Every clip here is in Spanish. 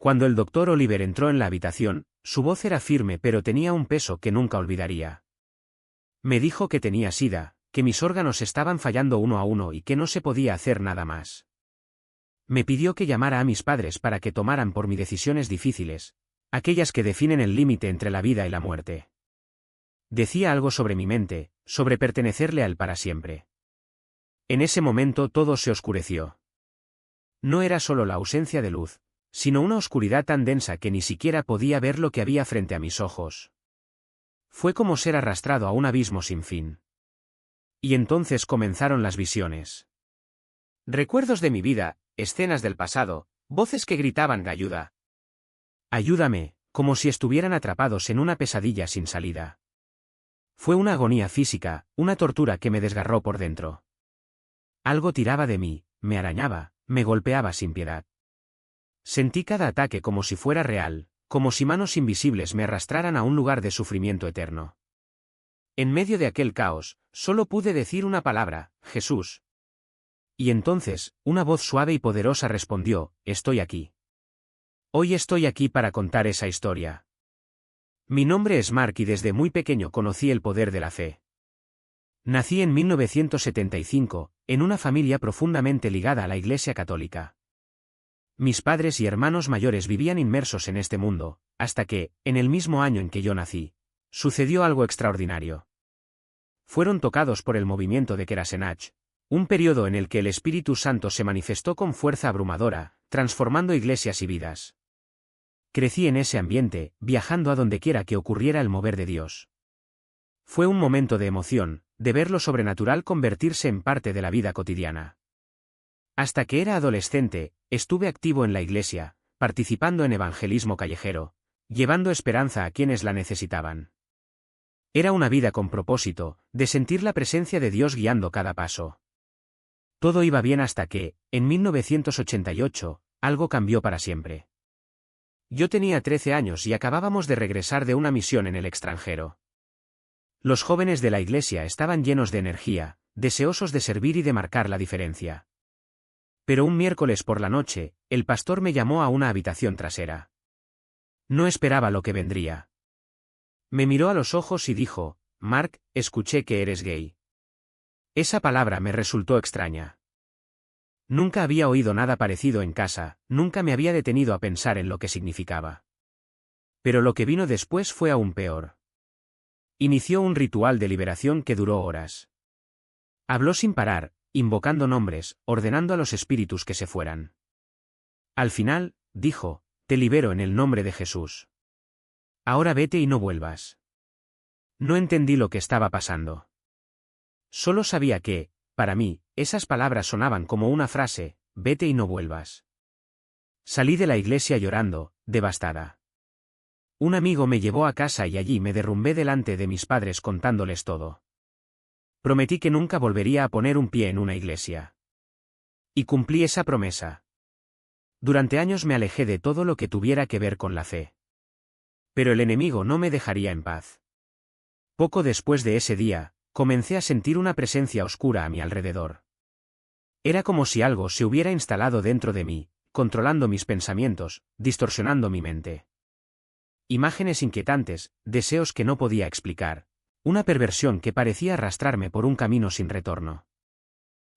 Cuando el doctor Oliver entró en la habitación, su voz era firme pero tenía un peso que nunca olvidaría. Me dijo que tenía sida, que mis órganos estaban fallando uno a uno y que no se podía hacer nada más. Me pidió que llamara a mis padres para que tomaran por mí decisiones difíciles, aquellas que definen el límite entre la vida y la muerte. Decía algo sobre mi mente, sobre pertenecerle a él para siempre. En ese momento todo se oscureció. No era solo la ausencia de luz, sino una oscuridad tan densa que ni siquiera podía ver lo que había frente a mis ojos. Fue como ser arrastrado a un abismo sin fin. Y entonces comenzaron las visiones. Recuerdos de mi vida, escenas del pasado, voces que gritaban ayuda. Ayúdame, como si estuvieran atrapados en una pesadilla sin salida. Fue una agonía física, una tortura que me desgarró por dentro. Algo tiraba de mí, me arañaba, me golpeaba sin piedad. Sentí cada ataque como si fuera real, como si manos invisibles me arrastraran a un lugar de sufrimiento eterno. En medio de aquel caos, solo pude decir una palabra: Jesús. Y entonces, una voz suave y poderosa respondió: estoy aquí. Hoy estoy aquí para contar esa historia. Mi nombre es Mark y desde muy pequeño conocí el poder de la fe. Nací en 1975, en una familia profundamente ligada a la Iglesia Católica. Mis padres y hermanos mayores vivían inmersos en este mundo, hasta que, en el mismo año en que yo nací, sucedió algo extraordinario. Fueron tocados por el movimiento de Kerasenach, un periodo en el que el Espíritu Santo se manifestó con fuerza abrumadora, transformando iglesias y vidas. Crecí en ese ambiente, viajando a donde quiera que ocurriera el mover de Dios. Fue un momento de emoción, de ver lo sobrenatural convertirse en parte de la vida cotidiana. Hasta que era adolescente, estuve activo en la iglesia, participando en evangelismo callejero, llevando esperanza a quienes la necesitaban. Era una vida con propósito, de sentir la presencia de Dios guiando cada paso. Todo iba bien hasta que, en 1988, algo cambió para siempre. Yo tenía 13 años y acabábamos de regresar de una misión en el extranjero. Los jóvenes de la iglesia estaban llenos de energía, deseosos de servir y de marcar la diferencia. Pero un miércoles por la noche, el pastor me llamó a una habitación trasera. No esperaba lo que vendría. Me miró a los ojos y dijo: Mark, escuché que eres gay. Esa palabra me resultó extraña. Nunca había oído nada parecido en casa, nunca me había detenido a pensar en lo que significaba. Pero lo que vino después fue aún peor. Inició un ritual de liberación que duró horas. Habló sin parar, invocando nombres, ordenando a los espíritus que se fueran. Al final, dijo: te libero en el nombre de Jesús. Ahora vete y no vuelvas. No entendí lo que estaba pasando. Solo sabía que, para mí, esas palabras sonaban como una frase: vete y no vuelvas. Salí de la iglesia llorando, devastada. Un amigo me llevó a casa y allí me derrumbé delante de mis padres contándoles todo. Prometí que nunca volvería a poner un pie en una iglesia. Y cumplí esa promesa. Durante años me alejé de todo lo que tuviera que ver con la fe. Pero el enemigo no me dejaría en paz. Poco después de ese día, comencé a sentir una presencia oscura a mi alrededor. Era como si algo se hubiera instalado dentro de mí, controlando mis pensamientos, distorsionando mi mente. Imágenes inquietantes, deseos que no podía explicar, una perversión que parecía arrastrarme por un camino sin retorno.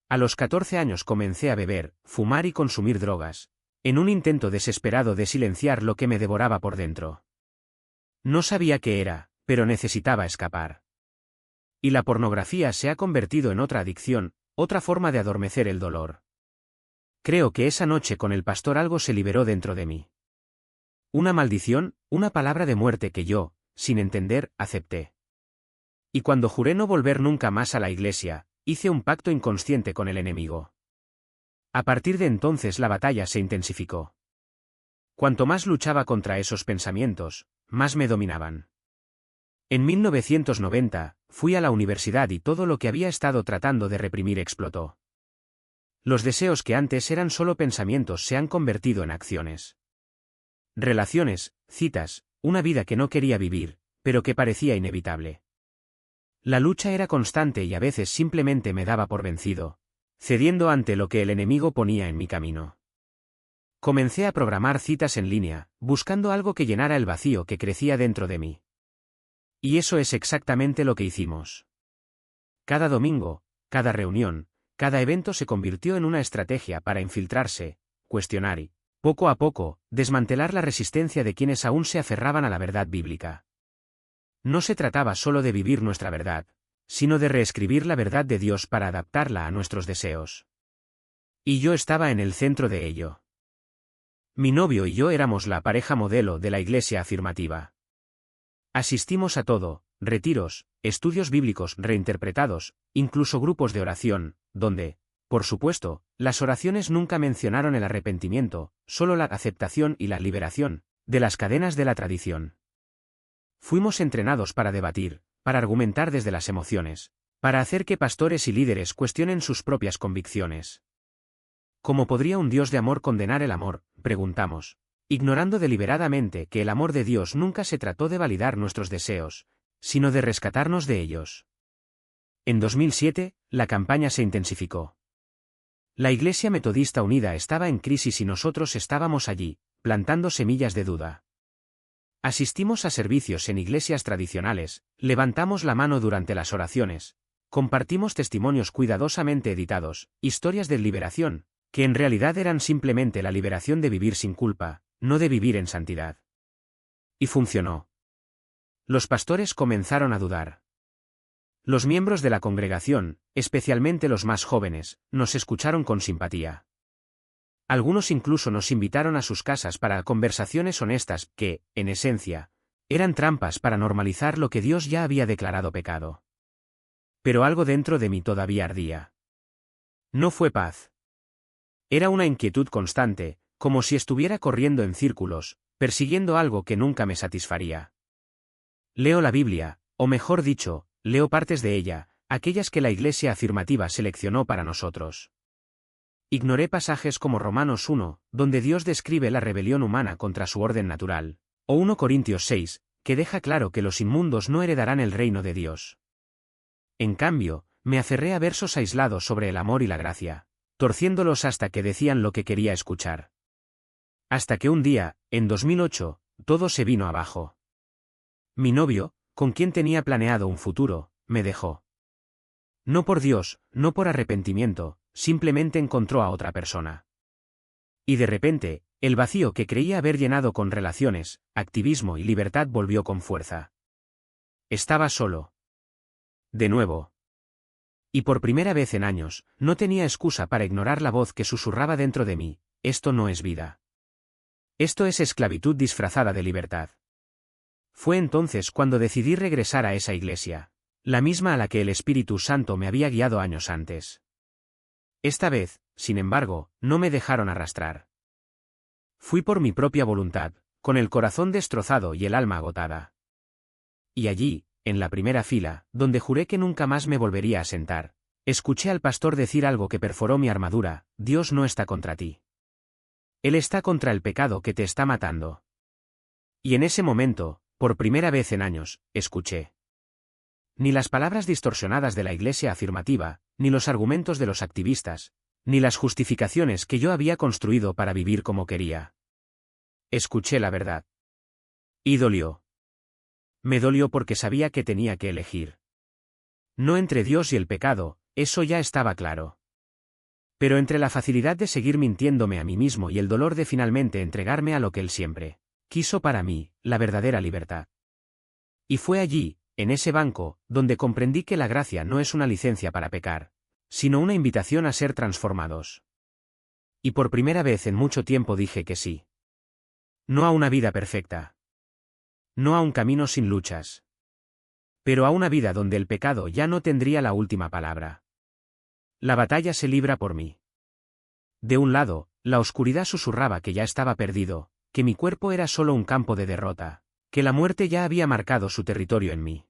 A los 14 años comencé a beber, fumar y consumir drogas, en un intento desesperado de silenciar lo que me devoraba por dentro. No sabía qué era, pero necesitaba escapar. Y la pornografía se ha convertido en otra adicción, otra forma de adormecer el dolor. Creo que esa noche con el pastor algo se liberó dentro de mí. Una maldición, una palabra de muerte que yo, sin entender, acepté. Y cuando juré no volver nunca más a la iglesia, hice un pacto inconsciente con el enemigo. A partir de entonces la batalla se intensificó. Cuanto más luchaba contra esos pensamientos, más me dominaban. En 1990, fui a la universidad y todo lo que había estado tratando de reprimir explotó. Los deseos que antes eran solo pensamientos se han convertido en acciones. Relaciones, citas, una vida que no quería vivir, pero que parecía inevitable. La lucha era constante y a veces simplemente me daba por vencido, cediendo ante lo que el enemigo ponía en mi camino. Comencé a programar citas en línea, buscando algo que llenara el vacío que crecía dentro de mí. Y eso es exactamente lo que hicimos. Cada domingo, cada reunión, cada evento se convirtió en una estrategia para infiltrarse, cuestionar y, poco a poco, desmantelar la resistencia de quienes aún se aferraban a la verdad bíblica. No se trataba solo de vivir nuestra verdad, sino de reescribir la verdad de Dios para adaptarla a nuestros deseos. Y yo estaba en el centro de ello. Mi novio y yo éramos la pareja modelo de la iglesia afirmativa. Asistimos a todo, retiros, estudios bíblicos reinterpretados, incluso grupos de oración, donde, por supuesto, las oraciones nunca mencionaron el arrepentimiento, solo la aceptación y la liberación de las cadenas de la tradición. Fuimos entrenados para debatir, para argumentar desde las emociones, para hacer que pastores y líderes cuestionen sus propias convicciones. ¿Cómo podría un Dios de amor condenar el amor?, preguntamos, ignorando deliberadamente que el amor de Dios nunca se trató de validar nuestros deseos, sino de rescatarnos de ellos. En 2007, la campaña se intensificó. La Iglesia Metodista Unida estaba en crisis y nosotros estábamos allí, plantando semillas de duda. Asistimos a servicios en iglesias tradicionales, levantamos la mano durante las oraciones, compartimos testimonios cuidadosamente editados, historias de liberación, que en realidad eran simplemente la liberación de vivir sin culpa, no de vivir en santidad. Y funcionó. Los pastores comenzaron a dudar. Los miembros de la congregación, especialmente los más jóvenes, nos escucharon con simpatía. Algunos incluso nos invitaron a sus casas para conversaciones honestas que, en esencia, eran trampas para normalizar lo que Dios ya había declarado pecado. Pero algo dentro de mí todavía ardía. No fue paz. Era una inquietud constante, como si estuviera corriendo en círculos, persiguiendo algo que nunca me satisfaría. Leo la Biblia, o mejor dicho, leo partes de ella, aquellas que la Iglesia afirmativa seleccionó para nosotros. Ignoré pasajes como Romanos 1, donde Dios describe la rebelión humana contra su orden natural, o 1 Corintios 6, que deja claro que los inmundos no heredarán el reino de Dios. En cambio, me aferré a versos aislados sobre el amor y la gracia, torciéndolos hasta que decían lo que quería escuchar. Hasta que un día, en 2008, todo se vino abajo. Mi novio, con quien tenía planeado un futuro, me dejó. No por Dios, no por arrepentimiento, simplemente encontró a otra persona. Y de repente, el vacío que creía haber llenado con relaciones, activismo y libertad volvió con fuerza. Estaba solo. De nuevo. Y por primera vez en años, no tenía excusa para ignorar la voz que susurraba dentro de mí: esto no es vida. Esto es esclavitud disfrazada de libertad. Fue entonces cuando decidí regresar a esa iglesia, la misma a la que el Espíritu Santo me había guiado años antes. Esta vez, sin embargo, no me dejaron arrastrar. Fui por mi propia voluntad, con el corazón destrozado y el alma agotada. Y allí, en la primera fila, donde juré que nunca más me volvería a sentar, escuché al pastor decir algo que perforó mi armadura: Dios no está contra ti. Él está contra el pecado que te está matando. Y en ese momento, por primera vez en años, escuché. Ni las palabras distorsionadas de la iglesia afirmativa, ni los argumentos de los activistas, ni las justificaciones que yo había construido para vivir como quería. Escuché la verdad. Y dolió. Me dolió porque sabía que tenía que elegir. No entre Dios y el pecado, eso ya estaba claro. Pero entre la facilidad de seguir mintiéndome a mí mismo y el dolor de finalmente entregarme a lo que Él siempre quiso para mí, la verdadera libertad. Y fue allí, en ese banco, donde comprendí que la gracia no es una licencia para pecar, sino una invitación a ser transformados. Y por primera vez en mucho tiempo dije que sí. No a una vida perfecta. No a un camino sin luchas. Pero a una vida donde el pecado ya no tendría la última palabra. La batalla se libra por mí. De un lado, la oscuridad susurraba que ya estaba perdido, que mi cuerpo era solo un campo de derrota, que la muerte ya había marcado su territorio en mí.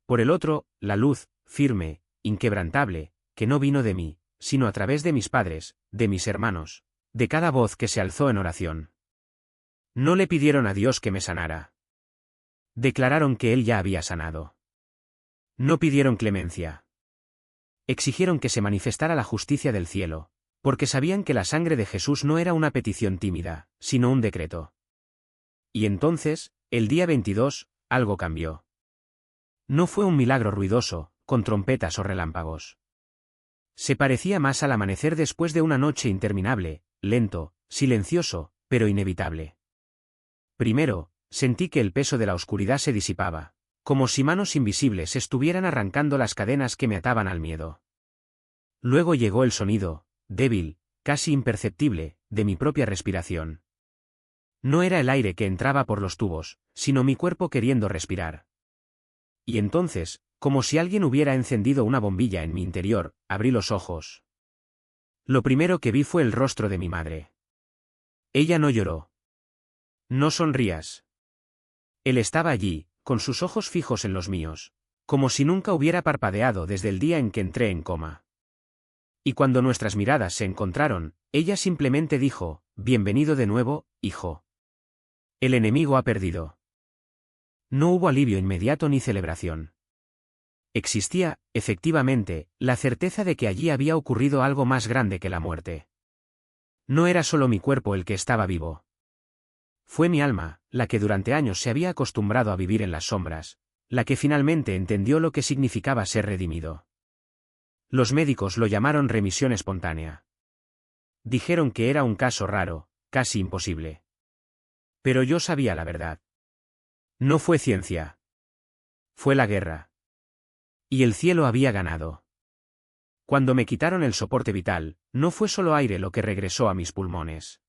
Por el otro, la luz, firme, inquebrantable, que no vino de mí, sino a través de mis padres, de mis hermanos, de cada voz que se alzó en oración. No le pidieron a Dios que me sanara. Declararon que Él ya había sanado. No pidieron clemencia. Exigieron que se manifestara la justicia del cielo, porque sabían que la sangre de Jesús no era una petición tímida, sino un decreto. Y entonces, el día 22, algo cambió. No fue un milagro ruidoso, con trompetas o relámpagos. Se parecía más al amanecer después de una noche interminable, lento, silencioso, pero inevitable. Primero, sentí que el peso de la oscuridad se disipaba, como si manos invisibles estuvieran arrancando las cadenas que me ataban al miedo. Luego llegó el sonido, débil, casi imperceptible, de mi propia respiración. No era el aire que entraba por los tubos, sino mi cuerpo queriendo respirar. Y entonces, como si alguien hubiera encendido una bombilla en mi interior, abrí los ojos. Lo primero que vi fue el rostro de mi madre. Ella no lloró. No sonrías. Él estaba allí, con sus ojos fijos en los míos, como si nunca hubiera parpadeado desde el día en que entré en coma. Y cuando nuestras miradas se encontraron, ella simplemente dijo, «Bienvenido de nuevo, hijo. El enemigo ha perdido». No hubo alivio inmediato ni celebración. Existía, efectivamente, la certeza de que allí había ocurrido algo más grande que la muerte. No era solo mi cuerpo el que estaba vivo. Fue mi alma, la que durante años se había acostumbrado a vivir en las sombras, la que finalmente entendió lo que significaba ser redimido. Los médicos lo llamaron remisión espontánea. Dijeron que era un caso raro, casi imposible. Pero yo sabía la verdad. No fue ciencia. Fue la guerra. Y el cielo había ganado. Cuando me quitaron el soporte vital, no fue solo aire lo que regresó a mis pulmones.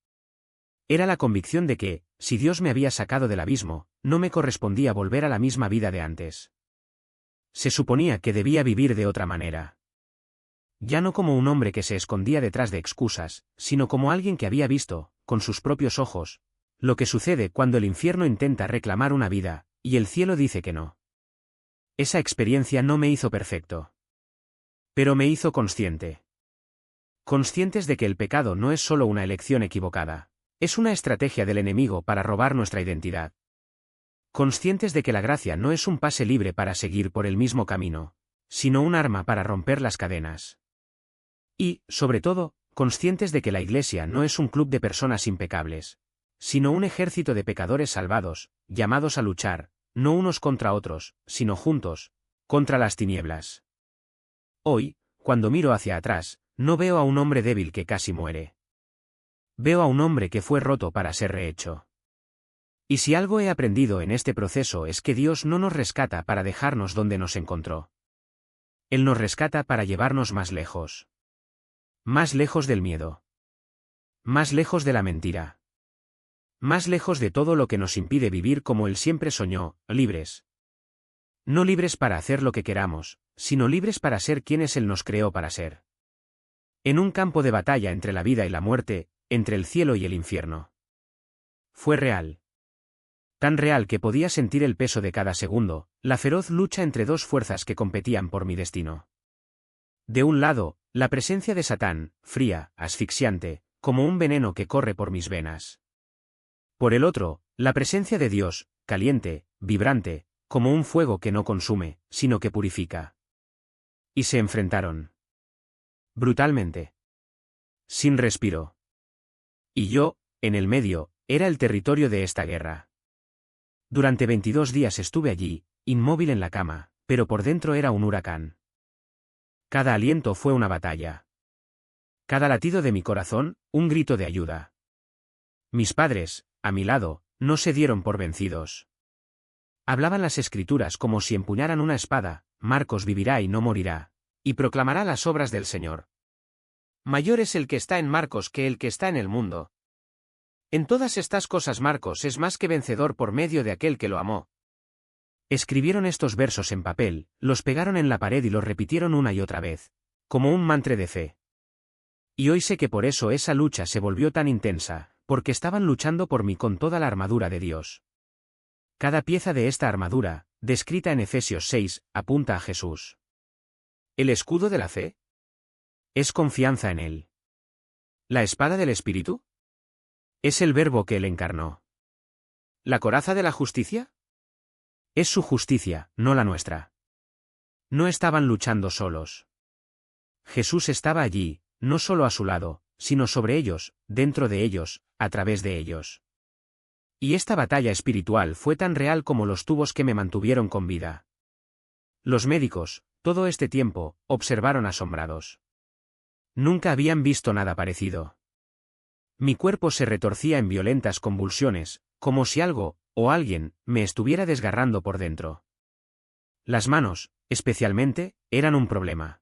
Era la convicción de que, si Dios me había sacado del abismo, no me correspondía volver a la misma vida de antes. Se suponía que debía vivir de otra manera. Ya no como un hombre que se escondía detrás de excusas, sino como alguien que había visto, con sus propios ojos, lo que sucede cuando el infierno intenta reclamar una vida, y el cielo dice que no. Esa experiencia no me hizo perfecto. Pero me hizo consciente. Conscientes de que el pecado no es solo una elección equivocada, es una estrategia del enemigo para robar nuestra identidad. Conscientes de que la gracia no es un pase libre para seguir por el mismo camino, sino un arma para romper las cadenas. Y, sobre todo, conscientes de que la Iglesia no es un club de personas impecables, sino un ejército de pecadores salvados, llamados a luchar, no unos contra otros, sino juntos, contra las tinieblas. Hoy, cuando miro hacia atrás, no veo a un hombre débil que casi muere. Veo a un hombre que fue roto para ser rehecho. Y si algo he aprendido en este proceso es que Dios no nos rescata para dejarnos donde nos encontró. Él nos rescata para llevarnos más lejos. Más lejos del miedo. Más lejos de la mentira. Más lejos de todo lo que nos impide vivir como Él siempre soñó, libres. No libres para hacer lo que queramos, sino libres para ser quienes Él nos creó para ser. En un campo de batalla entre la vida y la muerte, entre el cielo y el infierno. Fue real. Tan real que podía sentir el peso de cada segundo, la feroz lucha entre dos fuerzas que competían por mi destino. De un lado, la presencia de Satán, fría, asfixiante, como un veneno que corre por mis venas. Por el otro, la presencia de Dios, caliente, vibrante, como un fuego que no consume, sino que purifica. Y se enfrentaron. Brutalmente. Sin respiro. Y yo, en el medio, era el territorio de esta guerra. Durante 22 días estuve allí, inmóvil en la cama, pero por dentro era un huracán. Cada aliento fue una batalla. Cada latido de mi corazón, un grito de ayuda. Mis padres, a mi lado, no se dieron por vencidos. Hablaban las Escrituras como si empuñaran una espada, Marcos vivirá y no morirá, y proclamará las obras del Señor. Mayor es el que está en Marcos que el que está en el mundo. En todas estas cosas Marcos es más que vencedor por medio de aquel que lo amó. Escribieron estos versos en papel, los pegaron en la pared y los repitieron una y otra vez, como un mantra de fe. Y hoy sé que por eso esa lucha se volvió tan intensa, porque estaban luchando por mí con toda la armadura de Dios. Cada pieza de esta armadura, descrita en Efesios 6, apunta a Jesús. ¿El escudo de la fe? Es confianza en Él. ¿La espada del Espíritu? Es el Verbo que Él encarnó. ¿La coraza de la justicia? Es su justicia, no la nuestra. No estaban luchando solos. Jesús estaba allí, no solo a su lado, sino sobre ellos, dentro de ellos, a través de ellos. Y esta batalla espiritual fue tan real como los tubos que me mantuvieron con vida. Los médicos, todo este tiempo, observaron asombrados. Nunca habían visto nada parecido. Mi cuerpo se retorcía en violentas convulsiones, como si algo, o alguien, me estuviera desgarrando por dentro. Las manos, especialmente, eran un problema.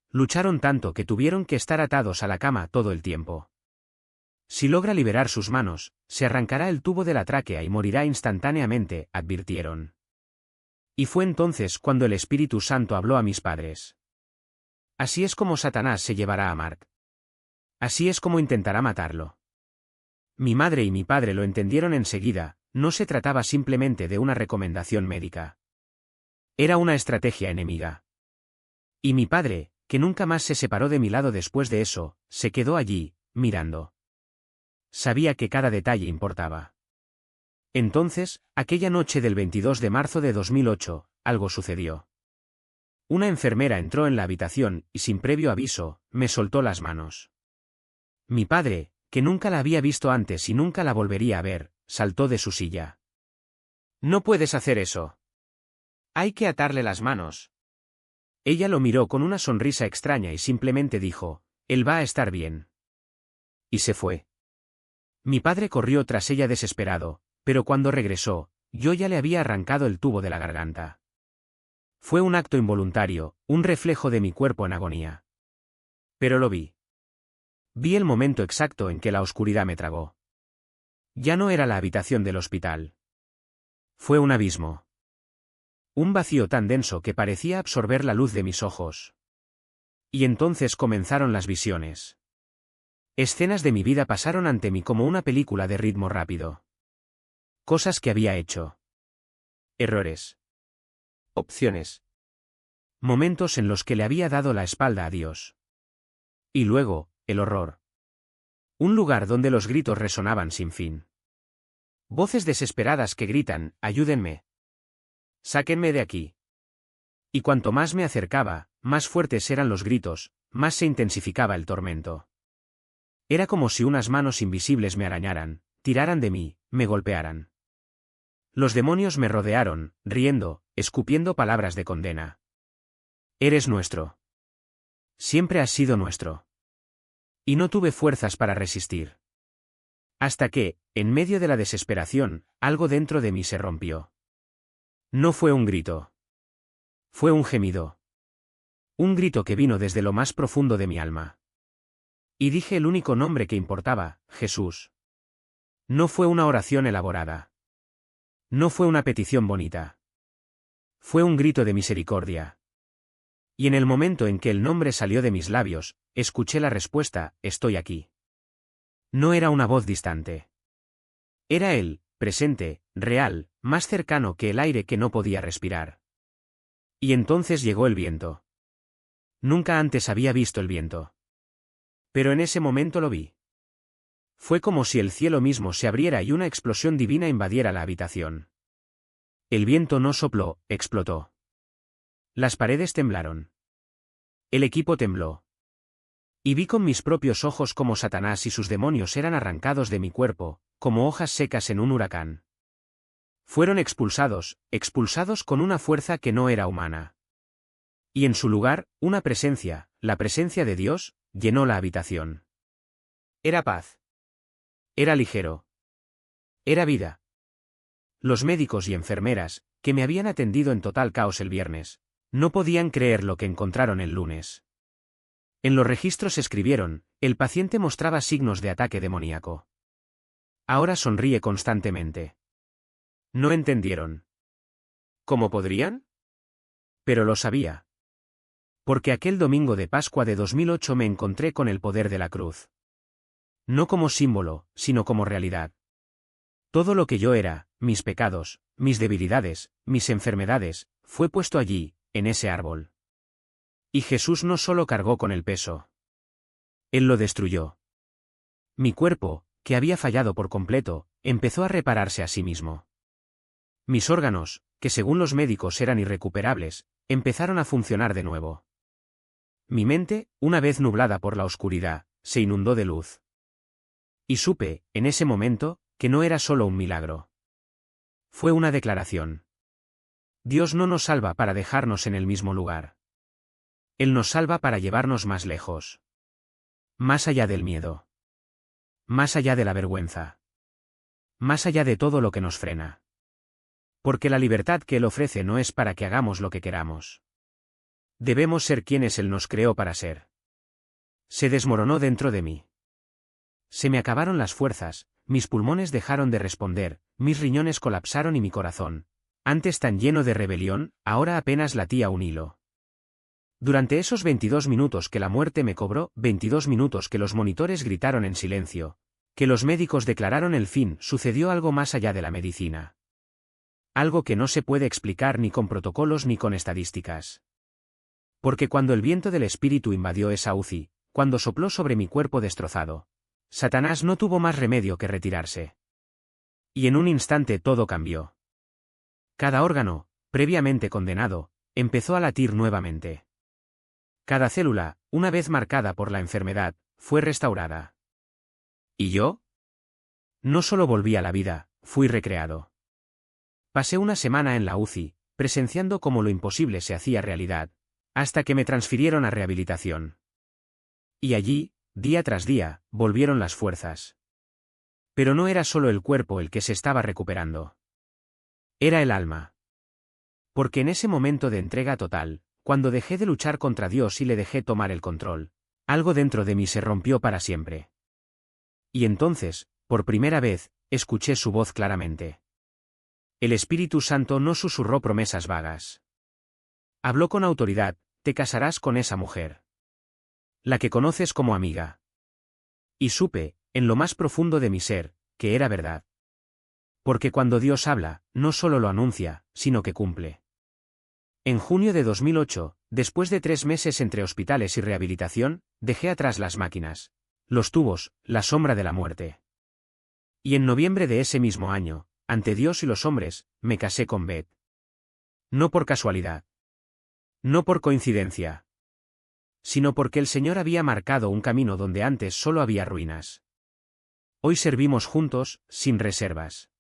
Lucharon tanto que tuvieron que estar atados a la cama todo el tiempo. Si logra liberar sus manos, se arrancará el tubo de la tráquea y morirá instantáneamente, advirtieron. Y fue entonces cuando el Espíritu Santo habló a mis padres. Así es como Satanás se llevará a Mark. Así es como intentará matarlo. Mi madre y mi padre lo entendieron enseguida, no se trataba simplemente de una recomendación médica. Era una estrategia enemiga. Y mi padre, que nunca más se separó de mi lado después de eso, se quedó allí, mirando. Sabía que cada detalle importaba. Entonces, aquella noche del 22 de marzo de 2008, algo sucedió. Una enfermera entró en la habitación y sin previo aviso, me soltó las manos. Mi padre, que nunca la había visto antes y nunca la volvería a ver, saltó de su silla. «No puedes hacer eso. Hay que atarle las manos». Ella lo miró con una sonrisa extraña y simplemente dijo, «Él va a estar bien». Y se fue. Mi padre corrió tras ella desesperado, pero cuando regresó, yo ya le había arrancado el tubo de la garganta. Fue un acto involuntario, un reflejo de mi cuerpo en agonía. Pero lo vi. Vi el momento exacto en que la oscuridad me tragó. Ya no era la habitación del hospital. Fue un abismo. Un vacío tan denso que parecía absorber la luz de mis ojos. Y entonces comenzaron las visiones. Escenas de mi vida pasaron ante mí como una película de ritmo rápido. Cosas que había hecho. Errores. Opciones. Momentos en los que le había dado la espalda a Dios. Y luego, el horror. Un lugar donde los gritos resonaban sin fin. Voces desesperadas que gritan, «¡Ayúdenme! ¡Sáquenme de aquí!». Y cuanto más me acercaba, más fuertes eran los gritos, más se intensificaba el tormento. Era como si unas manos invisibles me arañaran, tiraran de mí, me golpearan. Los demonios me rodearon, riendo, escupiendo palabras de condena. «Eres nuestro. Siempre has sido nuestro». Y no tuve fuerzas para resistir. Hasta que, en medio de la desesperación, algo dentro de mí se rompió. No fue un grito. Fue un gemido. Un grito que vino desde lo más profundo de mi alma. Y dije el único nombre que importaba, Jesús. No fue una oración elaborada. No fue una petición bonita. Fue un grito de misericordia. Y en el momento en que el nombre salió de mis labios, escuché la respuesta, «Estoy aquí». No era una voz distante. Era él, presente, real, más cercano que el aire que no podía respirar. Y entonces llegó el viento. Nunca antes había visto el viento. Pero en ese momento lo vi. Fue como si el cielo mismo se abriera y una explosión divina invadiera la habitación. El viento no sopló, explotó. Las paredes temblaron. El equipo tembló. Y vi con mis propios ojos cómo Satanás y sus demonios eran arrancados de mi cuerpo, como hojas secas en un huracán. Fueron expulsados, expulsados con una fuerza que no era humana. Y en su lugar, una presencia, la presencia de Dios, llenó la habitación. Era paz. Era ligero. Era vida. Los médicos y enfermeras, que me habían atendido en total caos el viernes, no podían creer lo que encontraron el lunes. En los registros escribieron, el paciente mostraba signos de ataque demoníaco. Ahora sonríe constantemente. No entendieron. ¿Cómo podrían? Pero lo sabía. Porque aquel domingo de Pascua de 2008 me encontré con el poder de la cruz. No como símbolo, sino como realidad. Todo lo que yo era, mis pecados, mis debilidades, mis enfermedades, fue puesto allí, en ese árbol. Y Jesús no solo cargó con el peso. Él lo destruyó. Mi cuerpo, que había fallado por completo, empezó a repararse a sí mismo. Mis órganos, que según los médicos eran irrecuperables, empezaron a funcionar de nuevo. Mi mente, una vez nublada por la oscuridad, se inundó de luz. Y supe, en ese momento, que no era solo un milagro. Fue una declaración. Dios no nos salva para dejarnos en el mismo lugar. Él nos salva para llevarnos más lejos. Más allá del miedo. Más allá de la vergüenza. Más allá de todo lo que nos frena. Porque la libertad que Él ofrece no es para que hagamos lo que queramos. Debemos ser quienes Él nos creó para ser. Se desmoronó dentro de mí. Se me acabaron las fuerzas, mis pulmones dejaron de responder, mis riñones colapsaron y mi corazón, antes tan lleno de rebelión, ahora apenas latía un hilo. Durante esos 22 minutos que la muerte me cobró, 22 minutos que los monitores gritaron en silencio, que los médicos declararon el fin, sucedió algo más allá de la medicina. Algo que no se puede explicar ni con protocolos ni con estadísticas. Porque cuando el viento del espíritu invadió esa UCI, cuando sopló sobre mi cuerpo destrozado, Satanás no tuvo más remedio que retirarse. Y en un instante todo cambió. Cada órgano, previamente condenado, empezó a latir nuevamente. Cada célula, una vez marcada por la enfermedad, fue restaurada. ¿Y yo? No solo volví a la vida, fui recreado. Pasé una semana en la UCI, presenciando cómo lo imposible se hacía realidad, hasta que me transfirieron a rehabilitación. Y allí, día tras día, volvieron las fuerzas. Pero no era solo el cuerpo el que se estaba recuperando. Era el alma. Porque en ese momento de entrega total, cuando dejé de luchar contra Dios y le dejé tomar el control, algo dentro de mí se rompió para siempre. Y entonces, por primera vez, escuché su voz claramente. El Espíritu Santo no susurró promesas vagas. Habló con autoridad: te casarás con esa mujer. La que conoces como amiga. Y supe, en lo más profundo de mi ser, que era verdad. Porque cuando Dios habla, no solo lo anuncia, sino que cumple. En junio de 2008, después de 3 meses entre hospitales y rehabilitación, dejé atrás las máquinas, los tubos, la sombra de la muerte. Y en noviembre de ese mismo año, ante Dios y los hombres, me casé con Beth. No por casualidad. No por coincidencia. Sino porque el Señor había marcado un camino donde antes solo había ruinas. Hoy servimos juntos, sin reservas.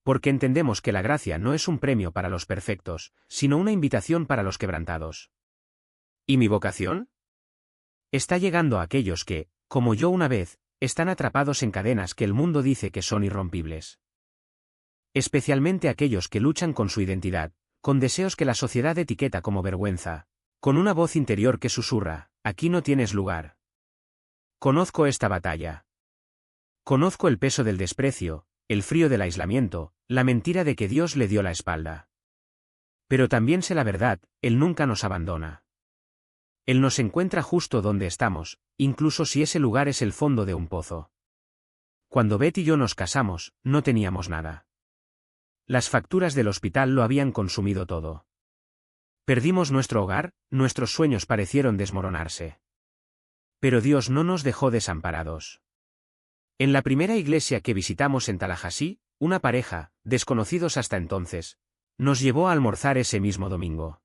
Porque entendemos que la gracia no es un premio para los perfectos, sino una invitación para los quebrantados. ¿Y mi vocación? Está llegando a aquellos que, como yo una vez, están atrapados en cadenas que el mundo dice que son irrompibles. Especialmente aquellos que luchan con su identidad, con deseos que la sociedad etiqueta como vergüenza, con una voz interior que susurra: aquí no tienes lugar. Conozco esta batalla. Conozco el peso del desprecio, el frío del aislamiento, la mentira de que Dios le dio la espalda. Pero también sé la verdad: Él nunca nos abandona. Él nos encuentra justo donde estamos, incluso si ese lugar es el fondo de un pozo. Cuando Beth y yo nos casamos, no teníamos nada. Las facturas del hospital lo habían consumido todo. Perdimos nuestro hogar, nuestros sueños parecieron desmoronarse. Pero Dios no nos dejó desamparados. En la primera iglesia que visitamos en Tallahassee, una pareja, desconocidos hasta entonces, nos llevó a almorzar ese mismo domingo.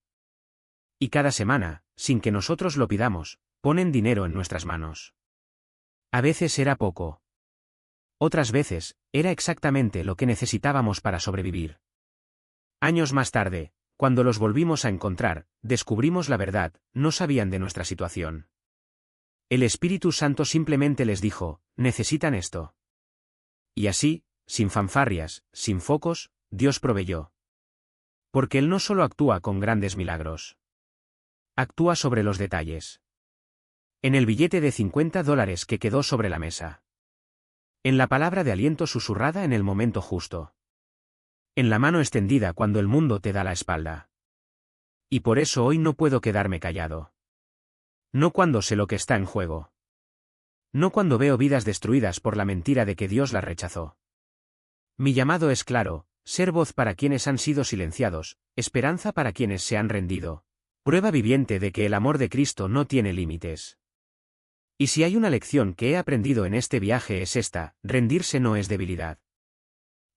Y cada semana, sin que nosotros lo pidamos, ponen dinero en nuestras manos. A veces era poco. Otras veces, era exactamente lo que necesitábamos para sobrevivir. Años más tarde, cuando los volvimos a encontrar, descubrimos la verdad: no sabían de nuestra situación. El Espíritu Santo simplemente les dijo: necesitan esto. Y así, sin fanfarrias, sin focos, Dios proveyó. Porque Él no solo actúa con grandes milagros. Actúa sobre los detalles. En el billete de $50 que quedó sobre la mesa. En la palabra de aliento susurrada en el momento justo. En la mano extendida cuando el mundo te da la espalda. Y por eso hoy no puedo quedarme callado. No cuando sé lo que está en juego. No cuando veo vidas destruidas por la mentira de que Dios las rechazó. Mi llamado es claro: ser voz para quienes han sido silenciados, esperanza para quienes se han rendido, prueba viviente de que el amor de Cristo no tiene límites. Y si hay una lección que he aprendido en este viaje es esta: rendirse no es debilidad.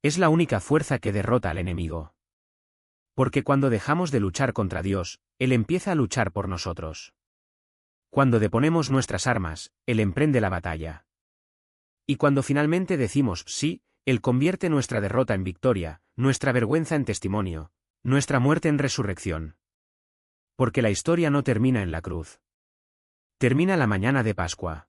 Es la única fuerza que derrota al enemigo. Porque cuando dejamos de luchar contra Dios, Él empieza a luchar por nosotros. Cuando deponemos nuestras armas, Él emprende la batalla. Y cuando finalmente decimos sí, Él convierte nuestra derrota en victoria, nuestra vergüenza en testimonio, nuestra muerte en resurrección. Porque la historia no termina en la cruz. Termina la mañana de Pascua.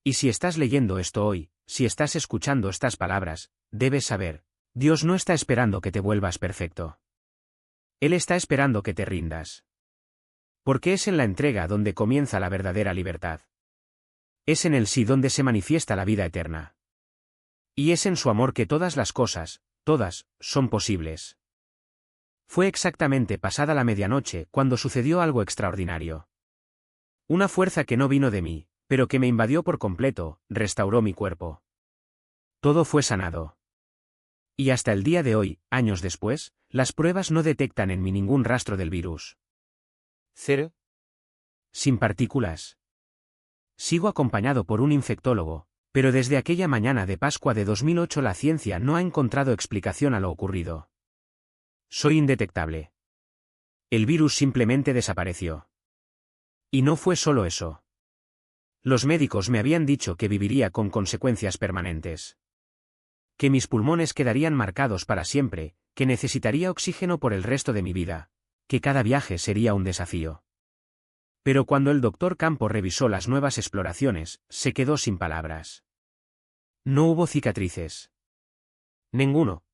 Y si estás leyendo esto hoy, si estás escuchando estas palabras, debes saber, Dios no está esperando que te vuelvas perfecto. Él está esperando que te rindas. Porque es en la entrega donde comienza la verdadera libertad. Es en el sí donde se manifiesta la vida eterna. Y es en su amor que todas las cosas, todas, son posibles. Fue exactamente pasada la medianoche cuando sucedió algo extraordinario. Una fuerza que no vino de mí, pero que me invadió por completo, restauró mi cuerpo. Todo fue sanado. Y hasta el día de hoy, años después, las pruebas no detectan en mí ningún rastro del virus. Cero. Sin partículas. Sigo acompañado por un infectólogo, pero desde aquella mañana de Pascua de 2008 la ciencia no ha encontrado explicación a lo ocurrido. Soy indetectable. El virus simplemente desapareció. Y no fue solo eso. Los médicos me habían dicho que viviría con consecuencias permanentes. Que mis pulmones quedarían marcados para siempre, que necesitaría oxígeno por el resto de mi vida, que cada viaje sería un desafío. Pero cuando el doctor Campo revisó las nuevas exploraciones, se quedó sin palabras. No hubo cicatrices. Ninguno.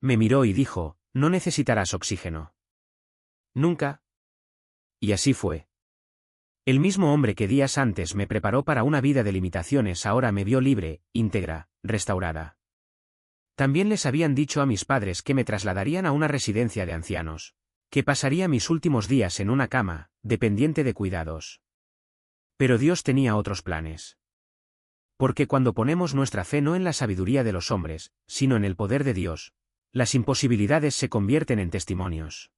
Me miró y dijo, no necesitarás oxígeno. Nunca. Y así fue. El mismo hombre que días antes me preparó para una vida de limitaciones ahora me vio libre, íntegra, restaurada. También les habían dicho a mis padres que me trasladarían a una residencia de ancianos, que pasaría mis últimos días en una cama, dependiente de cuidados. Pero Dios tenía otros planes. Porque cuando ponemos nuestra fe no en la sabiduría de los hombres, sino en el poder de Dios, las imposibilidades se convierten en testimonios.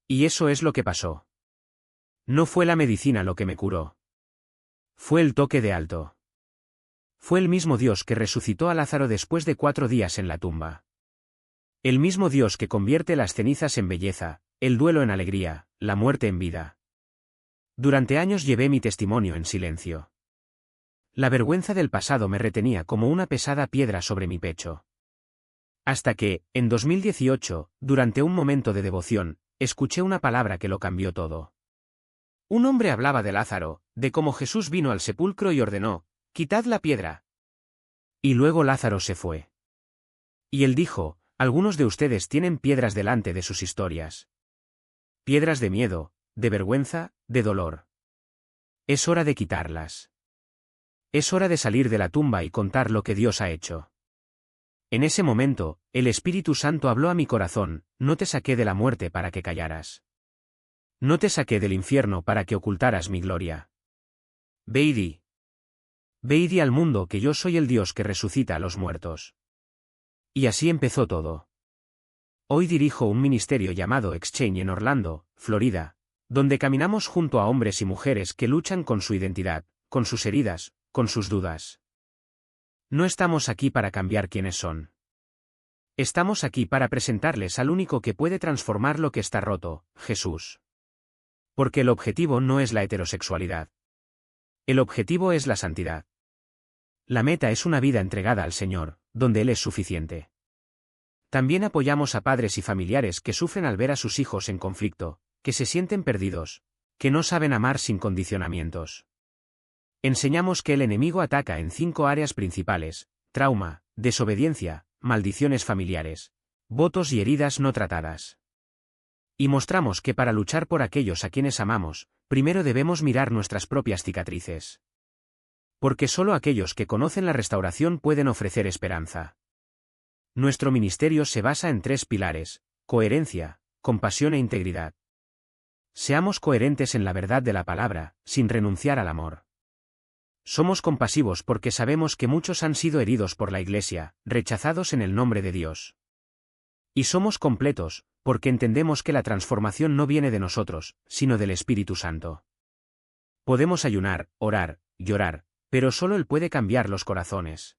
Y eso es lo que pasó. No fue la medicina lo que me curó. Fue el toque de alto. Fue el mismo Dios que resucitó a Lázaro después de 4 días en la tumba. El mismo Dios que convierte las cenizas en belleza, el duelo en alegría, la muerte en vida. Durante años llevé mi testimonio en silencio. La vergüenza del pasado me retenía como una pesada piedra sobre mi pecho. Hasta que, en 2018, durante un momento de devoción, escuché una palabra que lo cambió todo. Un hombre hablaba de Lázaro, de cómo Jesús vino al sepulcro y ordenó, «Quitad la piedra». Y luego Lázaro se fue. Y él dijo, algunos de ustedes tienen piedras delante de sus historias. Piedras de miedo, de vergüenza, de dolor. Es hora de quitarlas. Es hora de salir de la tumba y contar lo que Dios ha hecho. En ese momento, el Espíritu Santo habló a mi corazón, no te saqué de la muerte para que callaras. No te saqué del infierno para que ocultaras mi gloria. Ve y di. Ve y di al mundo que yo soy el Dios que resucita a los muertos. Y así empezó todo. Hoy dirijo un ministerio llamado Exchange en Orlando, Florida, donde caminamos junto a hombres y mujeres que luchan con su identidad, con sus heridas, con sus dudas. No estamos aquí para cambiar quiénes son. Estamos aquí para presentarles al único que puede transformar lo que está roto, Jesús. Porque el objetivo no es la heterosexualidad. El objetivo es la santidad. La meta es una vida entregada al Señor, donde Él es suficiente. También apoyamos a padres y familiares que sufren al ver a sus hijos en conflicto, que se sienten perdidos, que no saben amar sin condicionamientos. Enseñamos que el enemigo ataca en 5 áreas principales: trauma, desobediencia, maldiciones familiares, votos y heridas no tratadas. Y mostramos que para luchar por aquellos a quienes amamos, primero debemos mirar nuestras propias cicatrices. Porque solo aquellos que conocen la restauración pueden ofrecer esperanza. Nuestro ministerio se basa en 3 pilares: coherencia, compasión e integridad. Seamos coherentes en la verdad de la palabra, sin renunciar al amor. Somos compasivos porque sabemos que muchos han sido heridos por la Iglesia, rechazados en el nombre de Dios. Y somos completos, porque entendemos que la transformación no viene de nosotros, sino del Espíritu Santo. Podemos ayunar, orar, llorar, pero solo Él puede cambiar los corazones.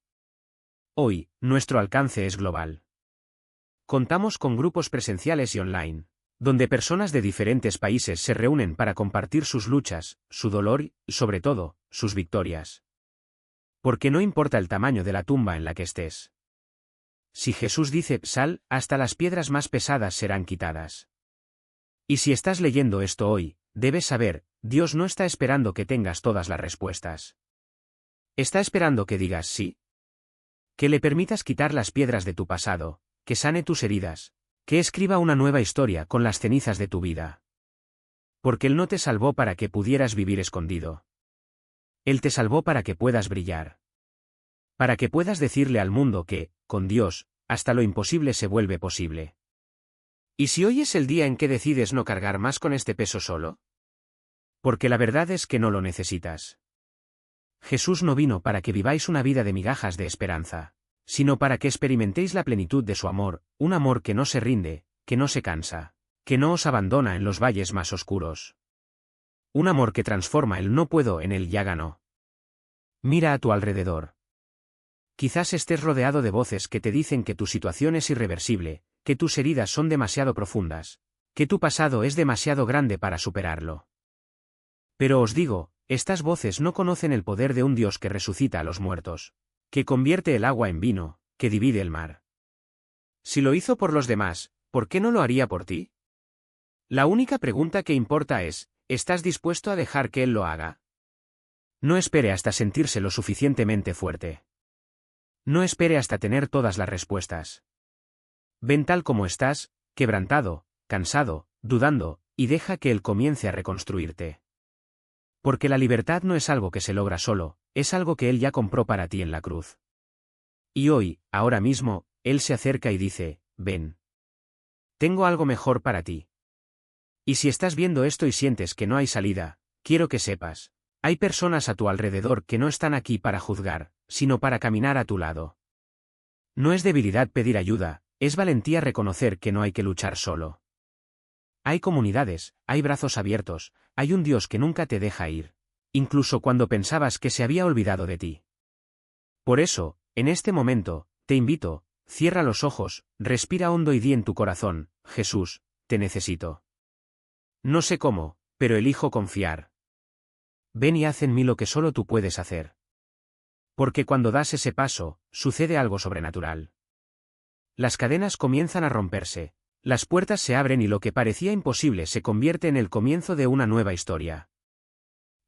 Hoy, nuestro alcance es global. Contamos con grupos presenciales y online, donde personas de diferentes países se reúnen para compartir sus luchas, su dolor y, sobre todo, sus victorias. Porque no importa el tamaño de la tumba en la que estés. Si Jesús dice, sal, hasta las piedras más pesadas serán quitadas. Y si estás leyendo esto hoy, debes saber, Dios no está esperando que tengas todas las respuestas. Está esperando que digas sí. Que le permitas quitar las piedras de tu pasado, que sane tus heridas, que escriba una nueva historia con las cenizas de tu vida. Porque Él no te salvó para que pudieras vivir escondido. Él te salvó para que puedas brillar. Para que puedas decirle al mundo que, con Dios, hasta lo imposible se vuelve posible. ¿Y si hoy es el día en que decides no cargar más con este peso solo? Porque la verdad es que no lo necesitas. Jesús no vino para que viváis una vida de migajas de esperanza, sino para que experimentéis la plenitud de su amor, un amor que no se rinde, que no se cansa, que no os abandona en los valles más oscuros. Un amor que transforma el no puedo en el ya ganó. Mira a tu alrededor. Quizás estés rodeado de voces que te dicen que tu situación es irreversible, que tus heridas son demasiado profundas, que tu pasado es demasiado grande para superarlo. Pero os digo, estas voces no conocen el poder de un Dios que resucita a los muertos, que convierte el agua en vino, que divide el mar. Si lo hizo por los demás, ¿por qué no lo haría por ti? La única pregunta que importa es, ¿estás dispuesto a dejar que Él lo haga? No espere hasta sentirse lo suficientemente fuerte. No espere hasta tener todas las respuestas. Ven tal como estás, quebrantado, cansado, dudando, y deja que Él comience a reconstruirte. Porque la libertad no es algo que se logra solo, es algo que Él ya compró para ti en la cruz. Y hoy, ahora mismo, Él se acerca y dice, ven. Tengo algo mejor para ti. Y si estás viendo esto y sientes que no hay salida, quiero que sepas, hay personas a tu alrededor que no están aquí para juzgar, sino para caminar a tu lado. No es debilidad pedir ayuda, es valentía reconocer que no hay que luchar solo. Hay comunidades, hay brazos abiertos, hay un Dios que nunca te deja ir, incluso cuando pensabas que se había olvidado de ti. Por eso, en este momento, te invito, cierra los ojos, respira hondo y di en tu corazón, Jesús, te necesito. No sé cómo, pero elijo confiar. Ven y haz en mí lo que solo tú puedes hacer. Porque cuando das ese paso, sucede algo sobrenatural. Las cadenas comienzan a romperse, las puertas se abren y lo que parecía imposible se convierte en el comienzo de una nueva historia.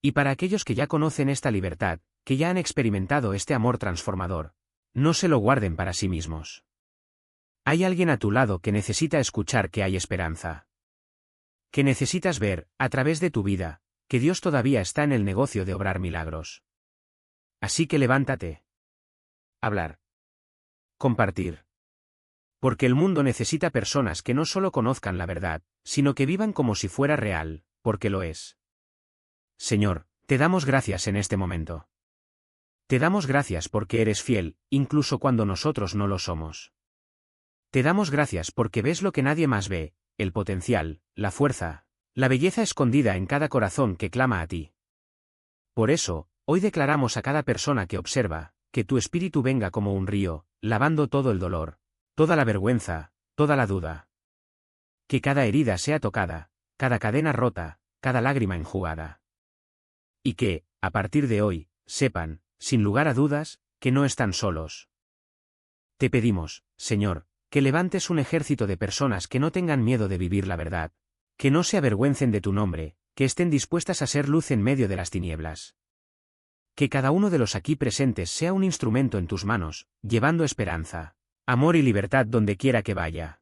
Y para aquellos que ya conocen esta libertad, que ya han experimentado este amor transformador, no se lo guarden para sí mismos. Hay alguien a tu lado que necesita escuchar que hay esperanza. Que necesitas ver, a través de tu vida, que Dios todavía está en el negocio de obrar milagros. Así que levántate. Hablar. Compartir. Porque el mundo necesita personas que no solo conozcan la verdad, sino que vivan como si fuera real, porque lo es. Señor, te damos gracias en este momento. Te damos gracias porque eres fiel, incluso cuando nosotros no lo somos. Te damos gracias porque ves lo que nadie más ve, el potencial, la fuerza, la belleza escondida en cada corazón que clama a ti. Por eso, hoy declaramos a cada persona que observa, que tu espíritu venga como un río, lavando todo el dolor, toda la vergüenza, toda la duda. Que cada herida sea tocada, cada cadena rota, cada lágrima enjugada. Y que, a partir de hoy, sepan, sin lugar a dudas, que no están solos. Te pedimos, Señor, que levantes un ejército de personas que no tengan miedo de vivir la verdad, que no se avergüencen de tu nombre, que estén dispuestas a ser luz en medio de las tinieblas. Que cada uno de los aquí presentes sea un instrumento en tus manos, llevando esperanza, amor y libertad donde quiera que vaya.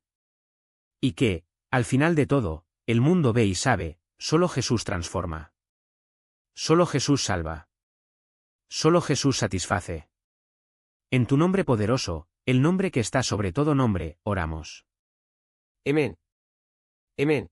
Y que, al final de todo, el mundo ve y sabe, solo Jesús transforma. Solo Jesús salva. Solo Jesús satisface. En tu nombre poderoso, el nombre que está sobre todo nombre, oramos. Amén. Amén.